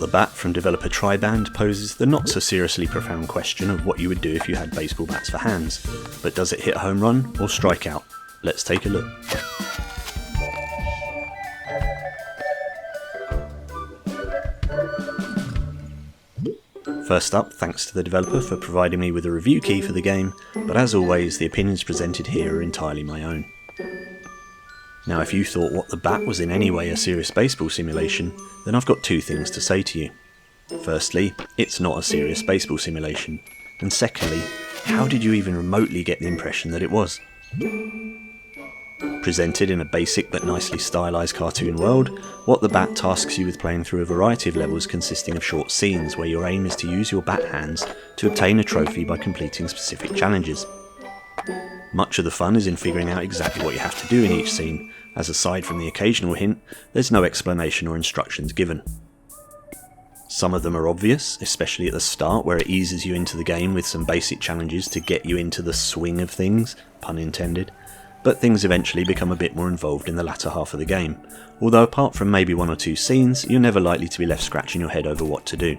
What the Bat from developer Triband poses the not so seriously profound question of what you would do if you had baseball bats for hands. But does it hit a home run or strike out? Let's take a look. First up, thanks to the developer for providing me with a review key for the game, but as always the opinions presented here are entirely my own. Now if you thought What the Bat was in any way a serious baseball simulation, then I've got two things to say to you. Firstly, it's not a serious baseball simulation, and secondly, how did you even remotely get the impression that it was? Presented in a basic but nicely stylised cartoon world, What the Bat tasks you with playing through a variety of levels consisting of short scenes where your aim is to use your bat hands to obtain a trophy by completing specific challenges. Much of the fun is in figuring out exactly what you have to do in each scene, as aside from the occasional hint, there's no explanation or instructions given. Some of them are obvious, especially at the start where it eases you into the game with some basic challenges to get you into the swing of things, pun intended. But things eventually become a bit more involved in the latter half of the game, although apart from maybe one or two scenes, you're never likely to be left scratching your head over what to do.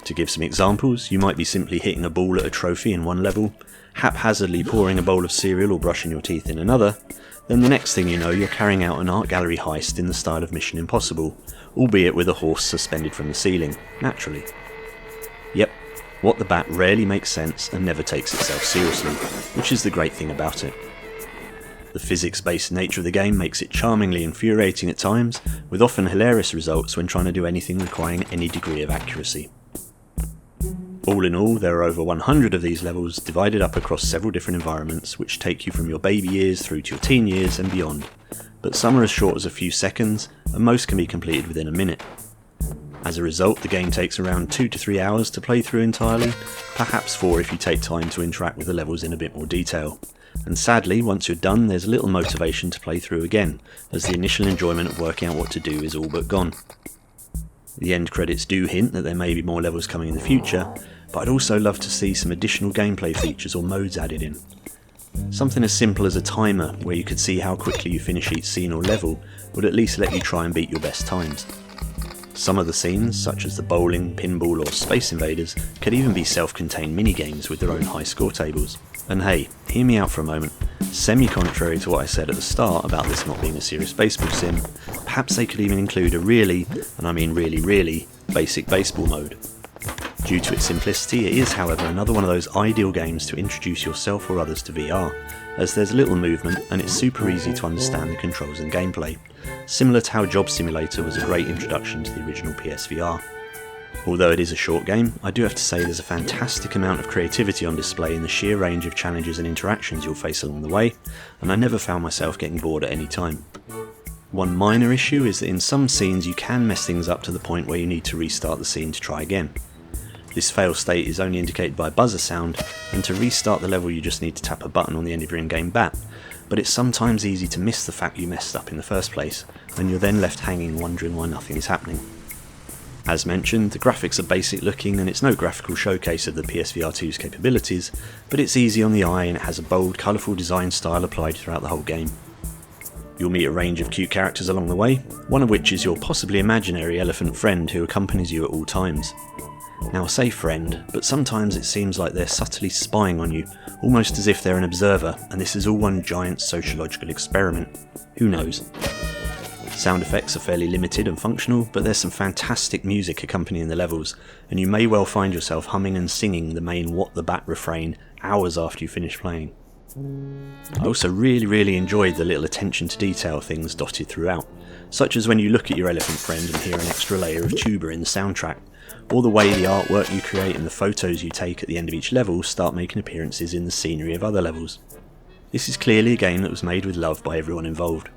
To give some examples, you might be simply hitting a ball at a trophy in one level, haphazardly pouring a bowl of cereal or brushing your teeth in another, then the next thing you know you're carrying out an art gallery heist in the style of Mission Impossible, albeit with a horse suspended from the ceiling, naturally. Yep, What the Bat rarely makes sense and never takes itself seriously, which is the great thing about it. The physics-based nature of the game makes it charmingly infuriating at times, with often hilarious results when trying to do anything requiring any degree of accuracy. All in all, there are over 100 of these levels divided up across several different environments which take you from your baby years through to your teen years and beyond, but some are as short as a few seconds and most can be completed within a minute. As a result, the game takes around 2 to 3 hours to play through entirely, perhaps 4 if you take time to interact with the levels in a bit more detail. And sadly, once you're done, there's little motivation to play through again, as the initial enjoyment of working out what to do is all but gone. The end credits do hint that there may be more levels coming in the future, but I'd also love to see some additional gameplay features or modes added in. Something as simple as a timer, where you could see how quickly you finish each scene or level, would at least let you try and beat your best times. Some of the scenes, such as the bowling, pinball or Space Invaders, could even be self-contained minigames with their own high score tables. And hey, hear me out for a moment. Semi-contrary to what I said at the start about this not being a serious baseball sim, perhaps they could even include a really, and I mean really, basic baseball mode. Due to its simplicity, it is however another one of those ideal games to introduce yourself or others to VR, as there's little movement and it's super easy to understand the controls and gameplay, similar to how Job Simulator was a great introduction to the original PSVR. Although it is a short game, I do have to say there's a fantastic amount of creativity on display in the sheer range of challenges and interactions you'll face along the way, and I never found myself getting bored at any time. One minor issue is that in some scenes you can mess things up to the point where you need to restart the scene to try again. This fail state is only indicated by a buzzer sound, and to restart the level you just need to tap a button on the end of your in-game bat, but it's sometimes easy to miss the fact you messed up in the first place, and you're then left hanging wondering why nothing is happening. As mentioned, the graphics are basic looking and it's no graphical showcase of the PSVR2's capabilities, but it's easy on the eye and it has a bold, colourful design style applied throughout the whole game. You'll meet a range of cute characters along the way, one of which is your possibly imaginary elephant friend who accompanies you at all times. Now I say friend, but sometimes it seems like they're subtly spying on you, almost as if they're an observer and this is all one giant sociological experiment. Who knows? Sound effects are fairly limited and functional, but there's some fantastic music accompanying the levels, and you may well find yourself humming and singing the main What the Bat refrain hours after you finish playing. I also really enjoyed the little attention to detail things dotted throughout, such as when you look at your elephant friend and hear an extra layer of tuba in the soundtrack, or the way the artwork you create and the photos you take at the end of each level start making appearances in the scenery of other levels. This is clearly a game that was made with love by everyone involved.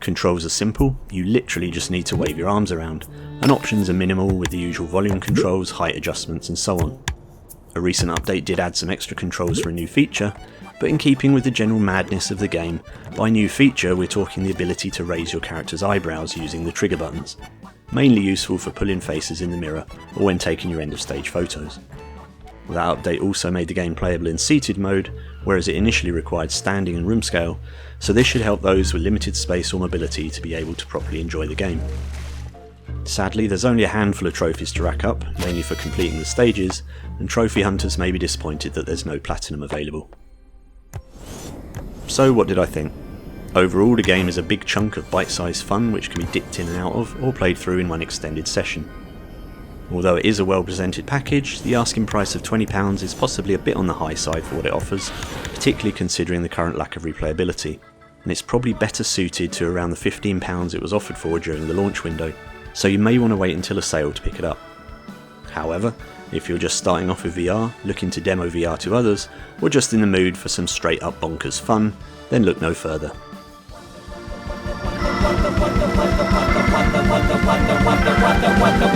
Controls are simple, you literally just need to wave your arms around, and options are minimal with the usual volume controls, height adjustments and so on. A recent update did add some extra controls for a new feature, but in keeping with the general madness of the game, by new feature we're talking the ability to raise your character's eyebrows using the trigger buttons, mainly useful for pulling faces in the mirror or when taking your end of stage photos. That update also made the game playable in seated mode, whereas it initially required standing and room scale, so this should help those with limited space or mobility to be able to properly enjoy the game. Sadly, there's only a handful of trophies to rack up, mainly for completing the stages, and trophy hunters may be disappointed that there's no platinum available. So what did I think? Overall, the game is a big chunk of bite-sized fun which can be dipped in and out of, or played through in one extended session. Although it is a well-presented package, the asking price of £20 is possibly a bit on the high side for what it offers, particularly considering the current lack of replayability, and it's probably better suited to around the £15 it was offered for during the launch window, so you may want to wait until a sale to pick it up. However, if you're just starting off with VR, looking to demo VR to others, or just in the mood for some straight up bonkers fun, then look no further. What the